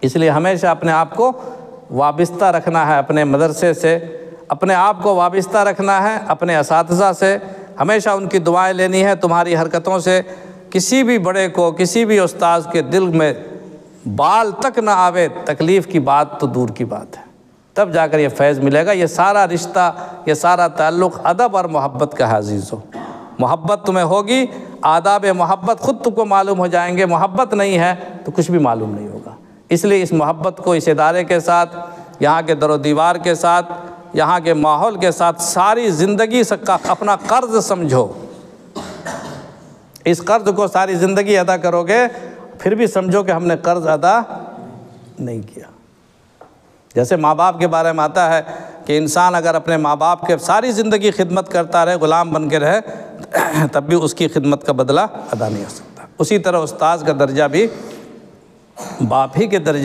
اس لیے ہمیشہ اپنے آپ کو وابستہ رکھنا ہے اپنے مدرسے سے، اپنے آپ کو وابستہ رکھنا ہے اپنے اساتذہ سے، ہمیشہ ان کی دعائیں لینی ہے تمہاری حرکتوں سے۔ کسی بھی بڑے کو، کسی بھی استاذ کے دل میں بال تک نہ آوے تکلیف کی بات تو دور کی بات ہے، تب جا کر یہ فیض ملے گا۔ یہ سارا رشتہ، یہ سارا تعلق ادب اور محبت کا ہے عزیزو۔ محبت تمہیں ہوگی، آداب محبت خود تم کو معلوم ہو جائیں گے، محبت نہیں ہے تو کچھ بھی معلوم نہیں ہوگا۔ اس لیے اس محبت کو اس ادارے کے ساتھ، یہاں کے در و دیوار کے ساتھ، یہاں کے ماحول کے ساتھ ساری زندگی کا اپنا قرض سمجھو۔ اس قرض کو ساری زندگی ادا کرو گے، پھر بھی سمجھو کہ ہم نے قرض ادا نہیں کیا۔ جیسے ماں باپ کے بارے میں آتا ہے کہ انسان اگر اپنے ماں باپ کے ساری زندگی خدمت کرتا رہے، غلام بن کے رہے، تب بھی اس کی خدمت کا بدلہ ادا نہیں ہو سکتا۔ اسی طرح استاذ کا درجہ بھی باپ ہی کے درجے